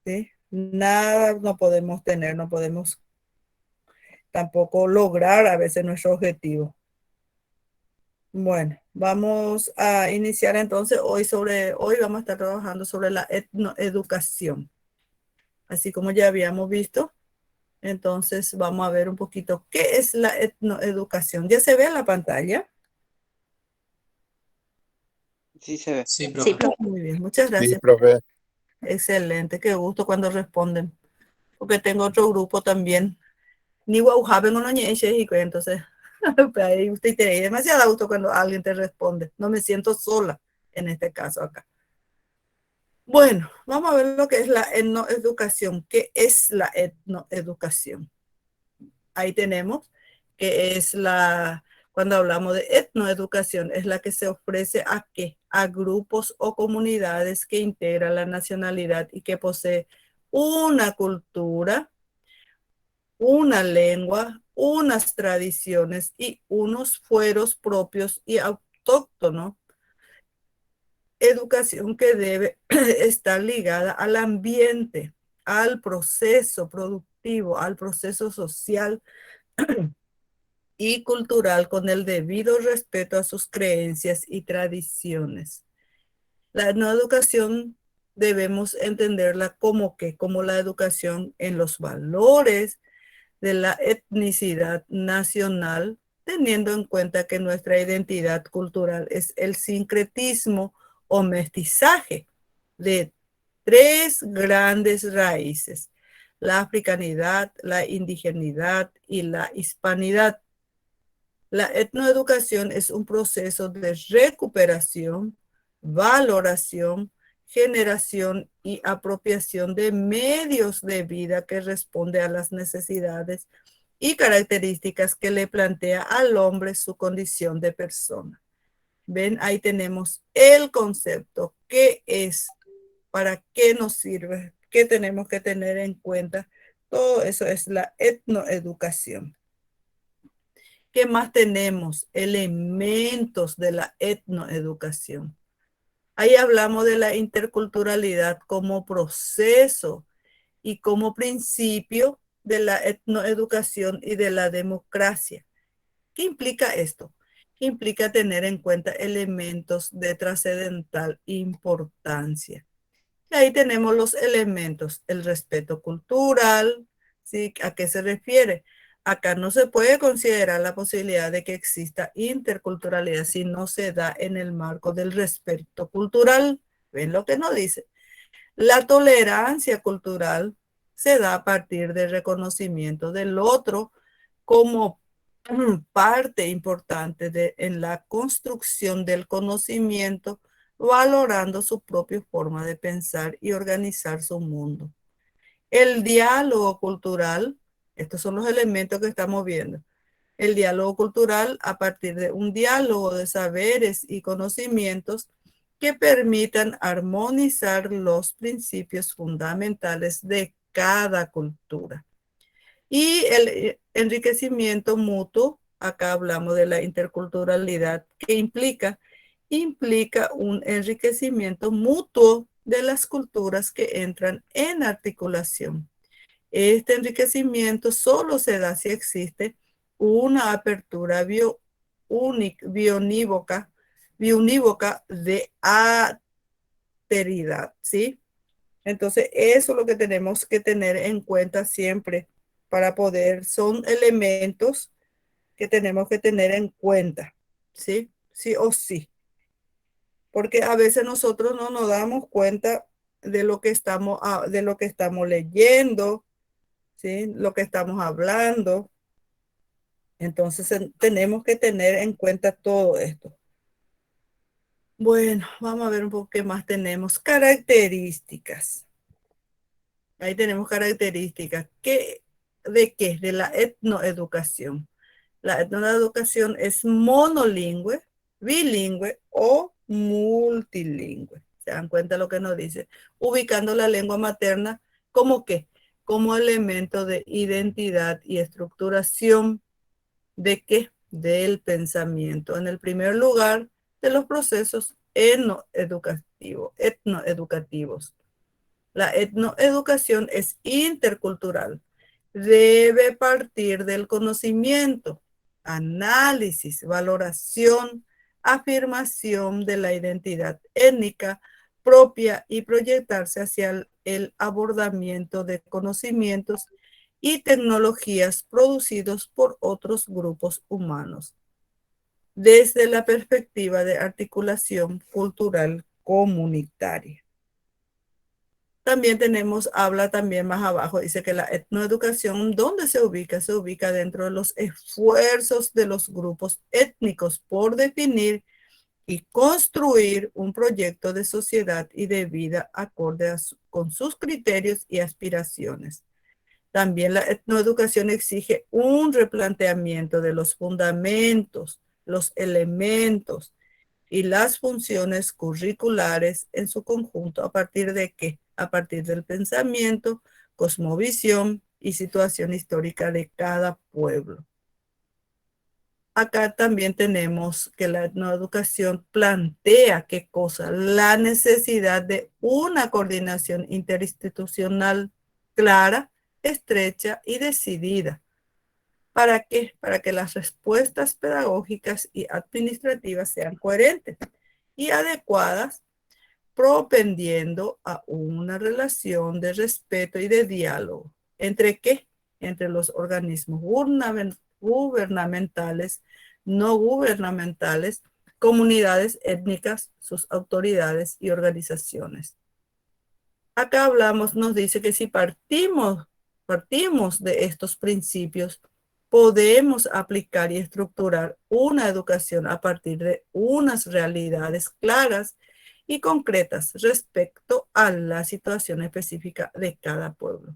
¿sí? Nada no podemos tener, no podemos tampoco lograr a veces nuestro objetivo. Bueno, vamos a iniciar entonces hoy vamos a estar trabajando sobre la etnoeducación. Así como ya habíamos visto, entonces vamos a ver un poquito qué es la etnoeducación. ¿Ya se ve en la pantalla? Sí se ve. Sí, Sí, profe. profe. Muy bien, muchas Sí, gracias. profe. Excelente, qué gusto cuando responden. Porque tengo otro grupo también. Ni guaujaben o no y entonces ahí usted tiene demasiado gusto cuando alguien te responde. No me siento sola en este caso acá. Bueno, vamos a ver lo que es la etnoeducación. ¿Qué es la etnoeducación? Ahí tenemos que es cuando hablamos de etnoeducación, es la que se ofrece a ¿qué? A grupos o comunidades que integran la nacionalidad y que posee una cultura, una lengua, unas tradiciones y unos fueros propios y autóctonos. Educación que debe estar ligada al ambiente, al proceso productivo, al proceso social y cultural con el debido respeto a sus creencias y tradiciones. La no educación debemos entenderla como la educación en los valores de la etnicidad nacional, teniendo en cuenta que nuestra identidad cultural es el sincretismo o mestizaje de tres grandes raíces: la africanidad, la indigenidad y la hispanidad. La etnoeducación es un proceso de recuperación, valoración, generación y apropiación de medios de vida que responde a las necesidades y características que le plantea al hombre su condición de persona. Ven, ahí tenemos el concepto. ¿Qué es? ¿Para qué nos sirve? ¿Qué tenemos que tener en cuenta? Todo eso es la etnoeducación. ¿Qué más tenemos? Elementos de la etnoeducación. Ahí hablamos de la interculturalidad como proceso y como principio de la etnoeducación y de la democracia. ¿Qué implica esto? ¿Qué implica tener en cuenta elementos de trascendental importancia? Y ahí tenemos los elementos: el respeto cultural, ¿sí? ¿A qué se refiere? Acá no se puede considerar la posibilidad de que exista interculturalidad si no se da en el marco del respeto cultural. ¿Ven lo que nos dice? La tolerancia cultural se da a partir del reconocimiento del otro como parte importante en la construcción del conocimiento, valorando su propia forma de pensar y organizar su mundo. El diálogo cultural, estos son los elementos que estamos viendo. El diálogo cultural a partir de un diálogo de saberes y conocimientos que permitan armonizar los principios fundamentales de cada cultura. Y el enriquecimiento mutuo, acá hablamos de la interculturalidad, que implica un enriquecimiento mutuo de las culturas que entran en articulación. Este enriquecimiento solo se da si existe una apertura bionívoca de alteridad, ¿sí? Entonces, eso es lo que tenemos que tener en cuenta siempre para poder, son elementos que tenemos que tener en cuenta, ¿sí? Sí o sí. Porque a veces nosotros no nos damos cuenta de lo que estamos leyendo, ¿sí? Lo que estamos hablando. Entonces, tenemos que tener en cuenta todo esto. Bueno, vamos a ver un poco qué más tenemos. Características. Ahí tenemos características. ¿De qué? De la etnoeducación. La etnoeducación es monolingüe, bilingüe o multilingüe. ¿Se dan cuenta lo que nos dice? Ubicando la lengua materna como qué? Como elemento de identidad y estructuración de qué? Del pensamiento. En el primer lugar, de los procesos etnoeducativos. La etnoeducación es intercultural. Debe partir del conocimiento, análisis, valoración, afirmación de la identidad étnica propia y proyectarse hacia el abordamiento de conocimientos y tecnologías producidos por otros grupos humanos, desde la perspectiva de articulación cultural comunitaria. También tenemos, habla también más abajo, dice que la etnoeducación, ¿dónde se ubica? Se ubica dentro de los esfuerzos de los grupos étnicos por definir y construir un proyecto de sociedad y de vida acorde con sus criterios y aspiraciones. También la etnoeducación exige un replanteamiento de los fundamentos, los elementos y las funciones curriculares en su conjunto. ¿A partir de qué? A partir del pensamiento, cosmovisión y situación histórica de cada pueblo. Acá también tenemos que la etnoeducación plantea qué cosa, la necesidad de una coordinación interinstitucional clara, estrecha y decidida. ¿Para qué? Para que las respuestas pedagógicas y administrativas sean coherentes y adecuadas, propendiendo a una relación de respeto y de diálogo. ¿Entre qué? Entre los organismos gubernamentales, no gubernamentales, comunidades étnicas, sus autoridades y organizaciones. Acá hablamos, nos dice que si partimos de estos principios, podemos aplicar y estructurar una educación a partir de unas realidades claras y concretas respecto a la situación específica de cada pueblo.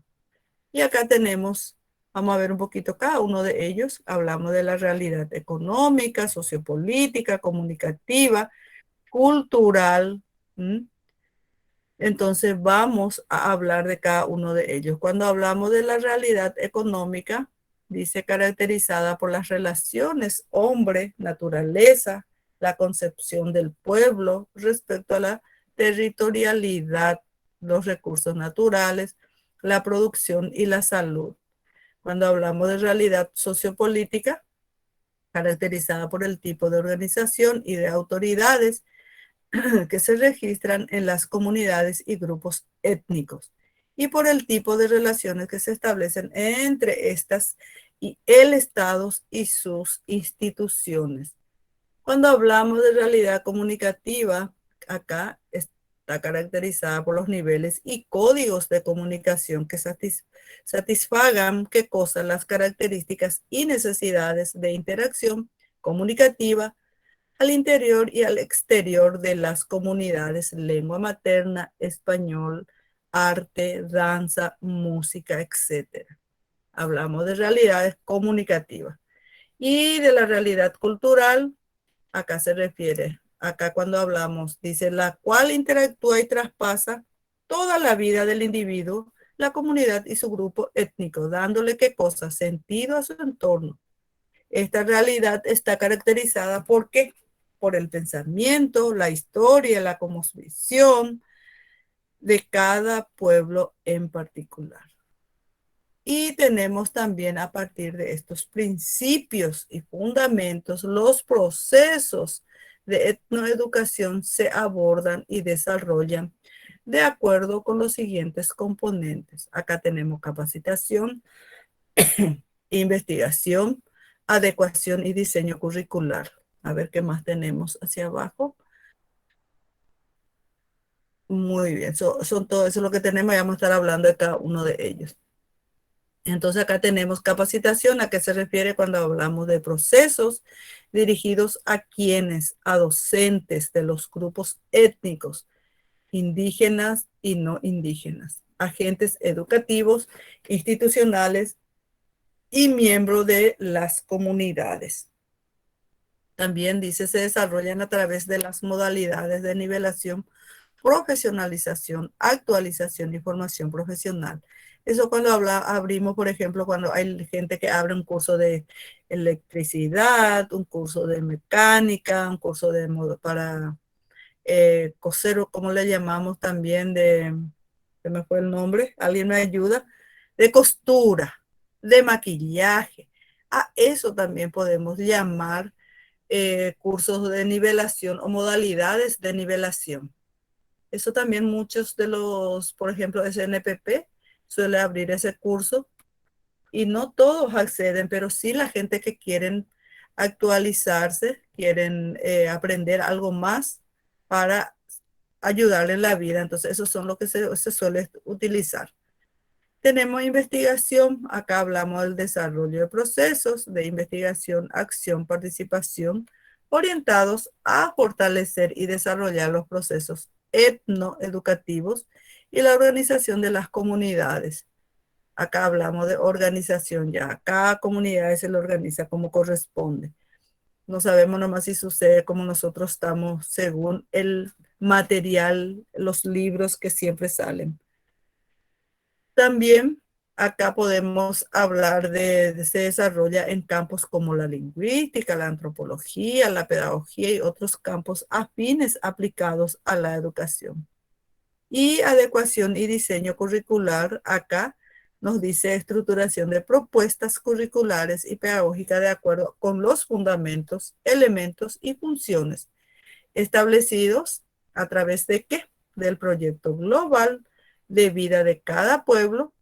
Y acá tenemos, vamos a ver un poquito cada uno de ellos. Hablamos de la realidad económica, sociopolítica, comunicativa, cultural. Entonces vamos a hablar de cada uno de ellos. Cuando hablamos de la realidad económica, dice caracterizada por las relaciones hombre-naturaleza, la concepción del pueblo respecto a la territorialidad, los recursos naturales, la producción y la salud. Cuando hablamos de realidad sociopolítica, caracterizada por el tipo de organización y de autoridades que se registran en las comunidades y grupos étnicos y por el tipo de relaciones que se establecen entre estas y el Estado y sus instituciones. Cuando hablamos de realidad comunicativa, acá está caracterizada por los niveles y códigos de comunicación que satisfagan qué cosas, las características y necesidades de interacción comunicativa al interior y al exterior de las comunidades, lengua materna, español, arte, danza, música, etc. Hablamos de realidades comunicativas. Y de la realidad cultural, acá se refiere, acá cuando hablamos, dice, la cual interactúa y traspasa toda la vida del individuo, la comunidad y su grupo étnico, dándole qué cosa, sentido a su entorno. Esta realidad está caracterizada ¿por qué? Por el pensamiento, la historia, la cosmovisión de cada pueblo en particular. Y tenemos también a partir de estos principios y fundamentos, los procesos de etnoeducación se abordan y desarrollan de acuerdo con los siguientes componentes. Acá tenemos capacitación, investigación, adecuación y diseño curricular. A ver qué más tenemos hacia abajo. Muy bien, son todo eso lo que tenemos y vamos a estar hablando de cada uno de ellos. Entonces acá tenemos capacitación, ¿a qué se refiere cuando hablamos de procesos dirigidos a quienes? A docentes de los grupos étnicos, indígenas y no indígenas, agentes educativos, institucionales y miembros de las comunidades. También dice, se desarrollan a través de las modalidades de nivelación, profesionalización, actualización y formación profesional. Eso cuando abrimos, por ejemplo, cuando hay gente que abre un curso de electricidad, un curso de mecánica, un curso para coser, como le llamamos también, de se me fue el nombre, alguien me ayuda, de costura, de maquillaje. A eso también podemos llamar cursos de nivelación o modalidades de nivelación. Eso también muchos de los, por ejemplo, SNPP suele abrir ese curso y no todos acceden, pero sí la gente que quieren actualizarse, quieren aprender algo más para ayudarle en la vida. Entonces, esos son los que se suele utilizar. Tenemos investigación, acá hablamos del desarrollo de procesos de investigación, acción, participación, orientados a fortalecer y desarrollar los procesos etnoeducativos y la organización de las comunidades. Acá hablamos de organización ya, cada comunidad se lo organiza como corresponde. No sabemos nomás si sucede como nosotros estamos según el material, los libros que siempre salen. También acá podemos hablar se desarrolla en campos como la lingüística, la antropología, la pedagogía y otros campos afines aplicados a la educación. Y adecuación y diseño curricular, acá nos dice estructuración de propuestas curriculares y pedagógicas de acuerdo con los fundamentos, elementos y funciones establecidos a través de ¿qué? Del proyecto global de vida de cada pueblo.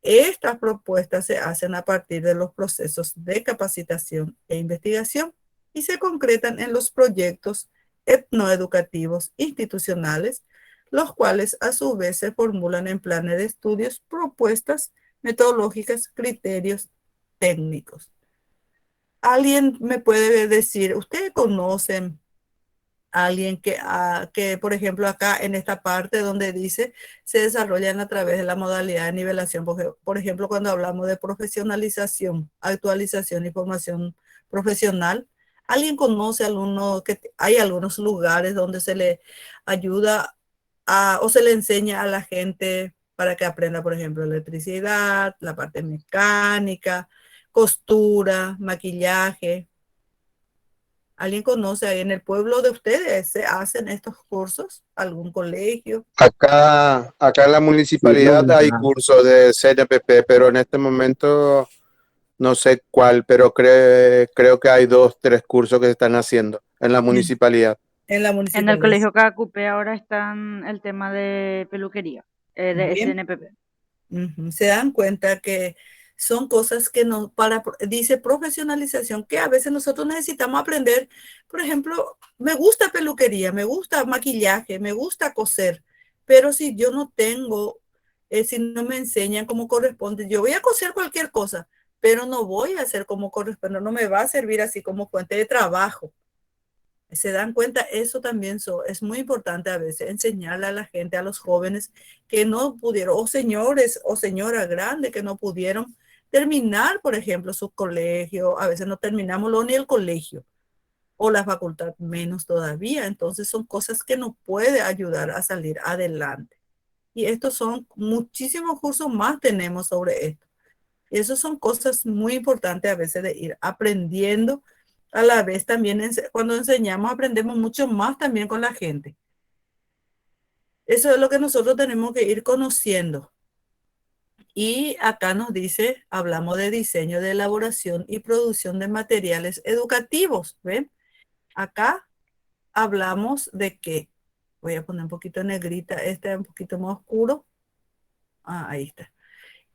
Estas propuestas se hacen a partir de los procesos de capacitación e investigación y se concretan en los proyectos etnoeducativos institucionales, los cuales a su vez se formulan en planes de estudios, propuestas metodológicas, criterios técnicos. ¿Alguien me puede decir, ustedes conocen alguien que, por ejemplo, acá en esta parte donde dice se desarrollan a través de la modalidad de nivelación? Por ejemplo, cuando hablamos de profesionalización, actualización y formación profesional, ¿alguien conoce que hay algunos lugares donde se le ayuda o se le enseña a la gente para que aprenda, por ejemplo, electricidad, la parte mecánica, costura, maquillaje? ¿Alguien conoce ahí en el pueblo de ustedes? ¿Se hacen estos cursos? ¿Algún colegio? Acá en la Sí, municipalidad hay Lorena. cursos de CNPP, pero en este momento no sé cuál, pero creo que hay 2, 3 cursos que se están haciendo en la municipalidad. En la En el municipalidad. colegio Cacupe ahora están el tema de peluquería, de Bien. SNPP. Se dan cuenta que son cosas que no, dice profesionalización, que a veces nosotros necesitamos aprender. Por ejemplo, me gusta peluquería, me gusta maquillaje, me gusta coser, pero si yo no tengo, si no me enseñan cómo corresponde, yo voy a coser cualquier cosa, pero no voy a hacer como corresponde, no me va a servir así como fuente de trabajo. Se dan cuenta, eso también es muy importante a veces, enseñarle a la gente, a los jóvenes que no pudieron, o señores o señoras grandes que no pudieron terminar, por ejemplo, su colegio. A veces no terminamos ni el colegio o la facultad, menos todavía. Entonces son cosas que nos puede ayudar a salir adelante. Y estos son muchísimos cursos más tenemos sobre esto. Y eso son cosas muy importantes a veces de ir aprendiendo. A la vez también cuando enseñamos aprendemos mucho más también con la gente. Eso es lo que nosotros tenemos que ir conociendo. Y acá nos dice, hablamos de diseño, de elaboración y producción de materiales educativos. ¿Ven? Acá hablamos de que, voy a poner un poquito en negrita, este es un poquito más oscuro. Ahí está.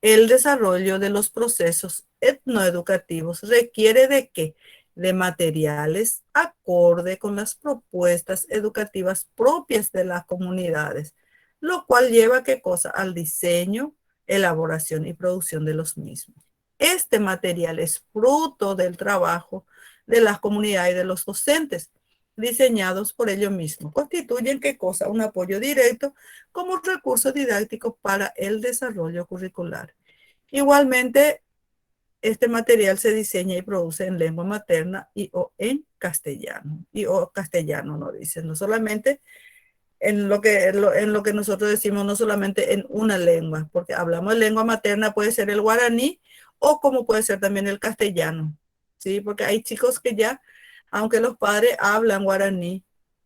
El desarrollo de los procesos etnoeducativos requiere de qué? De materiales acorde con las propuestas educativas propias de las comunidades, lo cual lleva ¿qué cosa? Al diseño, elaboración y producción de los mismos. Este material es fruto del trabajo de las comunidades y de los docentes, diseñados por ellos mismos. Constituyen ¿qué cosa? Un apoyo directo como recurso didáctico para el desarrollo curricular. Igualmente, este material se diseña y produce en lengua materna y o en castellano. Y o castellano, no dicen, no solamente en lo que nosotros decimos, no solamente en una lengua, porque hablamos de lengua materna, puede ser el guaraní o como puede ser también el castellano, ¿sí? Porque hay chicos que ya, aunque los padres hablan guaraní,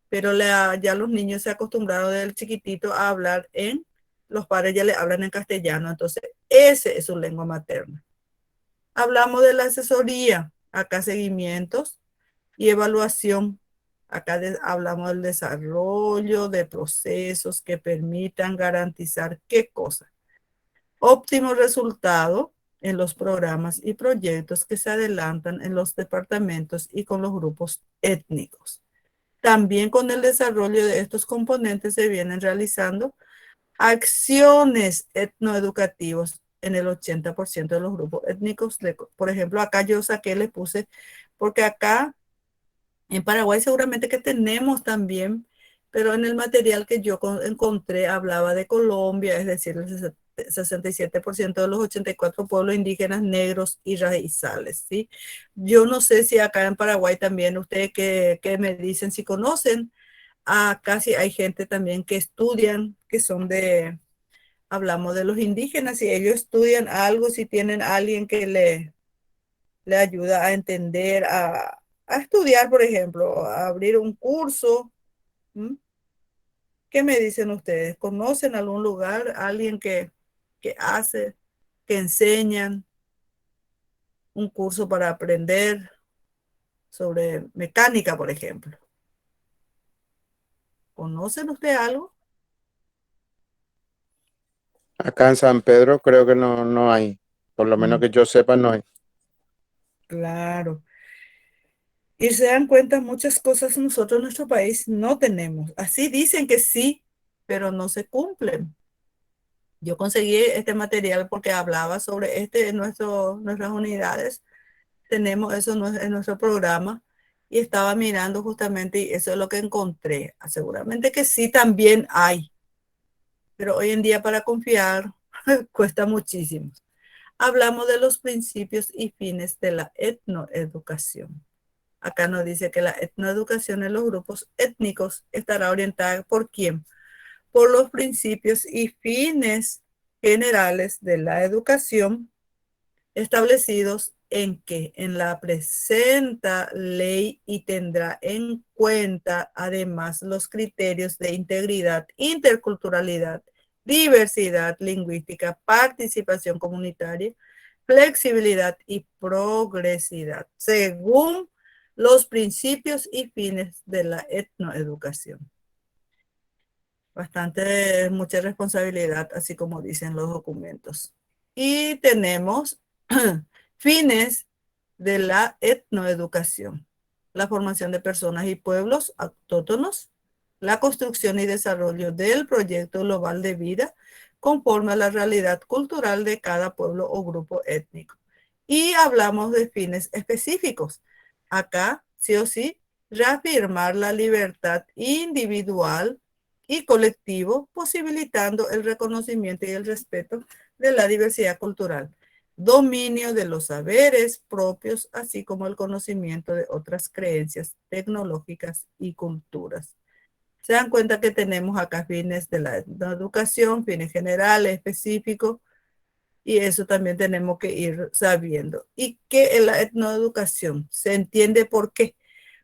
pero ya los niños se acostumbraron desde chiquitito a hablar en los padres ya le hablan en castellano, entonces ese es su lengua materna. Hablamos de la asesoría, acá seguimientos y evaluación. Acá hablamos del desarrollo de procesos que permitan garantizar qué cosa. Óptimo resultado en los programas y proyectos que se adelantan en los departamentos y con los grupos étnicos. También con el desarrollo de estos componentes se vienen realizando acciones etnoeducativas en el 80% de los grupos étnicos. Por ejemplo, acá yo saqué, le puse, porque acá en Paraguay seguramente que tenemos también, pero en el material que yo encontré hablaba de Colombia, es decir, el 67% de los 84 pueblos indígenas negros y raizales, ¿sí? Yo no sé si acá en Paraguay también, ustedes que me dicen si conocen, acá sí hay gente también que estudian, que son hablamos de los indígenas, si ellos estudian algo, si tienen alguien que le ayuda a entender, a estudiar, por ejemplo, a abrir un curso. ¿Mm? ¿Qué me dicen ustedes? ¿Conocen algún lugar, alguien que hace, que enseñan un curso para aprender sobre mecánica, por ejemplo? ¿Conocen ustedes algo? Acá en San Pedro creo que no hay. Por lo menos que yo sepa, no hay. Claro. Y se dan cuenta, muchas cosas nosotros en nuestro país no tenemos. Así dicen que sí, pero no se cumplen. Yo conseguí este material porque hablaba sobre en nuestras unidades. Tenemos eso en nuestro programa y estaba mirando justamente y eso es lo que encontré. Seguramente que sí también hay, pero hoy en día para confiar cuesta muchísimo. Hablamos de los principios y fines de la etnoeducación. Acá nos dice que la etnoeducación en los grupos étnicos estará orientada ¿por quién? Por los principios y fines generales de la educación establecidos en la presenta ley y tendrá en cuenta además los criterios de integridad, interculturalidad, diversidad lingüística, participación comunitaria, flexibilidad y progresividad, según los principios y fines de la etnoeducación. Mucha responsabilidad, así como dicen los documentos. Y tenemos fines de la etnoeducación: la formación de personas y pueblos autóctonos, la construcción y desarrollo del proyecto global de vida conforme a la realidad cultural de cada pueblo o grupo étnico. Y hablamos de fines específicos. Acá, sí o sí, reafirmar la libertad individual y colectivo, posibilitando el reconocimiento y el respeto de la diversidad cultural, dominio de los saberes propios, así como el conocimiento de otras creencias tecnológicas y culturas. Se dan cuenta que tenemos acá fines de la educación, fines generales, específicos, y eso también tenemos que ir sabiendo. Y que en la etnoeducación se entiende por qué.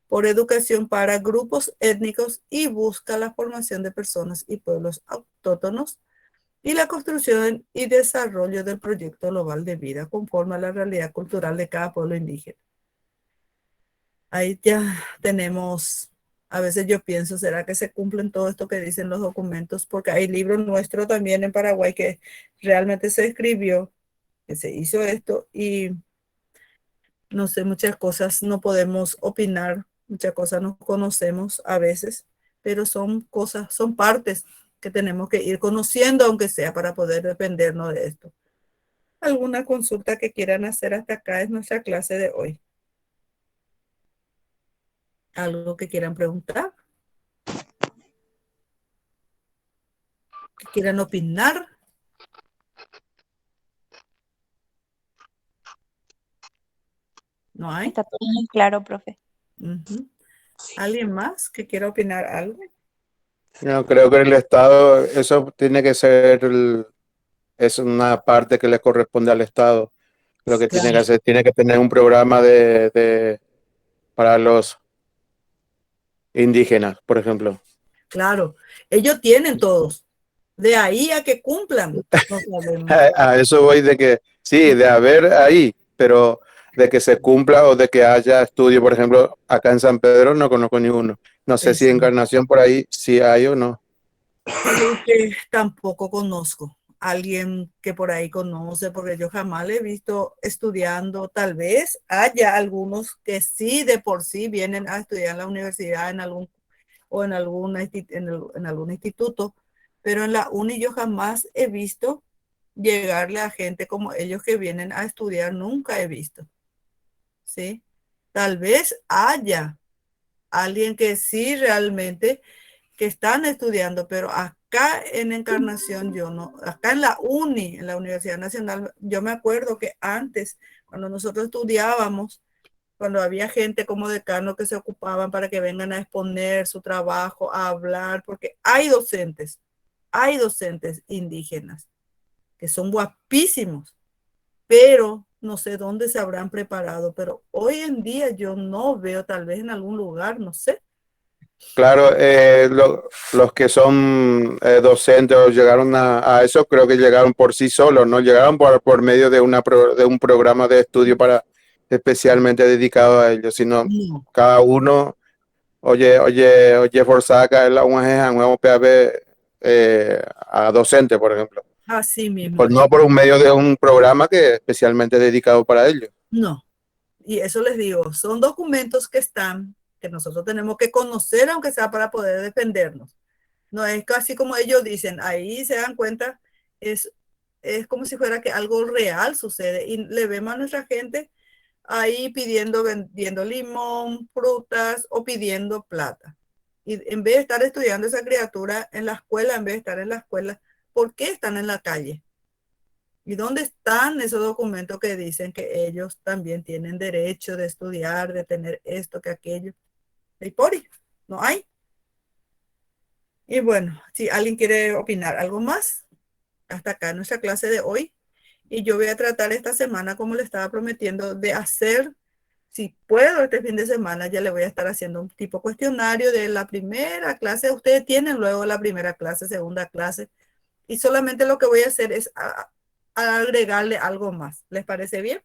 Por educación para grupos étnicos y busca la formación de personas y pueblos autóctonos y la construcción y desarrollo del proyecto global de vida conforme a la realidad cultural de cada pueblo indígena. Ahí ya tenemos, a veces yo pienso, ¿será que se cumplen todo esto que dicen los documentos? Porque hay libros nuestros también en Paraguay que realmente se escribió, que se hizo esto y no sé, muchas cosas no podemos opinar, muchas cosas no conocemos a veces, pero son cosas, son partes que tenemos que ir conociendo, aunque sea para poder dependernos de esto. ¿Alguna consulta que quieran hacer hasta acá? Es nuestra clase de hoy. ¿Algo que quieran preguntar? ¿Que quieran opinar? ¿No hay? Está todo muy claro, profe. ¿Alguien más que quiera opinar algo? No, creo que el Estado, eso tiene que ser, es una parte que le corresponde al Estado. Lo que tiene que hacer, tiene que tener un programa para los indígenas, por ejemplo. Claro, ellos tienen todos. De ahí a que cumplan, no sabemos. A eso voy de que, sí, de haber ahí, pero de que se cumpla o de que haya estudio, por ejemplo, acá en San Pedro no conozco ninguno. No sé si Exacto. Encarnación por ahí sí hay o no. Algo que tampoco conozco, alguien que por ahí conoce, porque yo jamás le he visto estudiando. Tal vez haya algunos que sí de por sí vienen a estudiar en la universidad en algún, o en, alguna, en algún instituto, pero en la uni yo jamás he visto llegarle a gente como ellos que vienen a estudiar, nunca he visto, ¿sí? Tal vez haya alguien que sí realmente que están estudiando, pero acá en Encarnación yo no, acá en la uni, en la Universidad Nacional, yo me acuerdo que antes, cuando nosotros estudiábamos, cuando había gente como decano que se ocupaban para que vengan a exponer su trabajo, a hablar, porque hay docentes indígenas que son guapísimos, pero no sé dónde se habrán preparado, pero hoy en día yo no veo, tal vez en algún lugar, no sé. Claro, los que son docentes o llegaron a eso, creo que llegaron por sí solos, no llegaron por medio de, de un programa de estudio para especialmente dedicado a ellos, sino No, cada uno, oye, forzaca, la un PAB a docente, por ejemplo. así mismo Pues es. no por un medio de un programa que es especialmente dedicado para ellos. No. Y eso les digo, son documentos que están, que nosotros tenemos que conocer, aunque sea para poder defendernos. No es casi como ellos dicen, ahí se dan cuenta, es, es como si fuera que algo real sucede y le vemos a nuestra gente ahí pidiendo, vendiendo limón, frutas o pidiendo plata. Y en vez de estar estudiando esa criatura en la escuela, en vez de estar en la escuela, ¿por qué están en la calle? ¿Y dónde están esos documentos que dicen que ellos también tienen derecho de estudiar, de tener esto, que aquello? ¿Y por ahí? No hay. Y bueno, si alguien quiere opinar algo más, hasta acá nuestra clase de hoy. Y yo voy a tratar esta semana, como le estaba prometiendo, de hacer, si puedo, este fin de semana, ya le voy a estar haciendo un tipo cuestionario de la primera clase. Ustedes tienen luego la primera clase, segunda clase, y solamente lo que voy a hacer es agregarle algo más. ¿Les parece bien?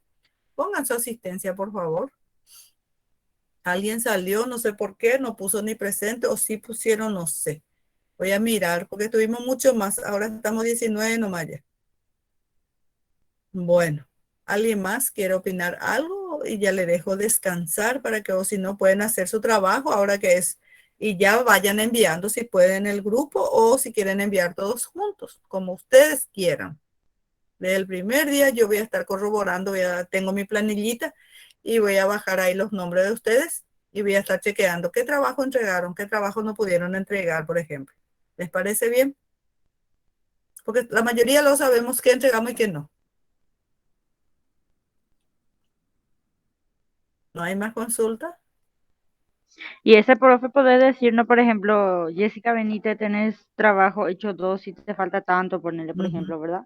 Pongan su asistencia, por favor. Alguien salió, no sé por qué, no puso ni presente, o sí pusieron, no sé. Voy a mirar, porque tuvimos mucho más. Ahora estamos 19 nomás ya. Bueno, ¿alguien más quiere opinar algo? Y ya le dejo descansar para que, o si no, pueden hacer su trabajo ahora que es. Y ya vayan enviando si pueden el grupo o si quieren enviar todos juntos, como ustedes quieran. Desde el primer día yo voy a estar corroborando, tengo mi planillita y voy a bajar ahí los nombres de ustedes y voy a estar chequeando qué trabajo entregaron, qué trabajo no pudieron entregar, por ejemplo. ¿Les parece bien? Porque la mayoría lo sabemos qué entregamos y qué no. ¿No hay más consulta? Y ese profe puede decirnos, por ejemplo, Jessica Benítez, tenés trabajo hecho 2 y te falta tanto, ponerle, por Ujú. ejemplo, ¿verdad?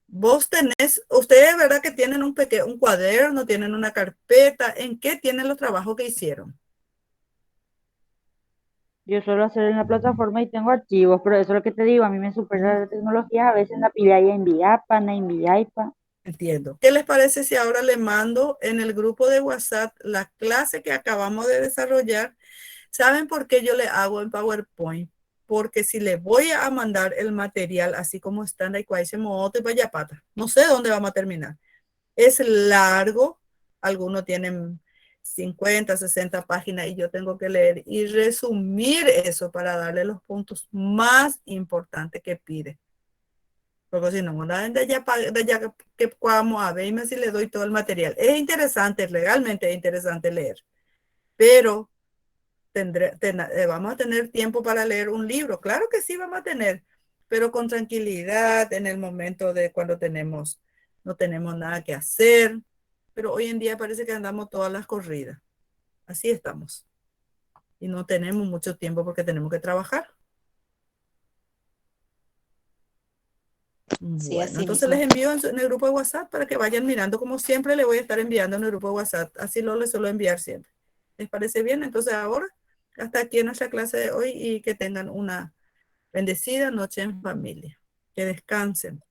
Vos tenés, ustedes, ¿verdad? Que tienen un cuaderno, tienen una carpeta. ¿En qué tienen los trabajos que hicieron? Yo suelo hacer en la plataforma y tengo archivos, pero eso es lo que te digo, a mí me supera la tecnología, a veces la pila ya enviapa, na enviaipa. Entiendo. ¿Qué les parece si ahora le mando en el grupo de WhatsApp la clase que acabamos de desarrollar? ¿Saben por qué yo le hago en PowerPoint? Porque si le voy a mandar el material así como está en la ecuación, vaya pata. No sé dónde vamos a terminar. Es largo, algunos tienen 50, 60 páginas y yo tengo que leer y resumir eso para darle los puntos más importantes que pide. Porque si no, de allá que vamos a ver si le doy todo el material. Es interesante, legalmente es interesante leer, pero vamos a tener tiempo para leer un libro. Claro que sí vamos a tener, pero con tranquilidad en el momento de cuando no tenemos nada que hacer. Pero hoy en día parece que andamos todas las corridas. Así estamos. Y no tenemos mucho tiempo porque tenemos que trabajar. Sí, Bueno, así entonces les mismo. envío en el grupo de WhatsApp para que vayan mirando. Como siempre, le voy a estar enviando en el grupo de WhatsApp. Así lo les suelo enviar siempre. ¿Les parece bien? Entonces ahora, hasta aquí en nuestra clase de hoy y que tengan una bendecida noche en familia. Que descansen.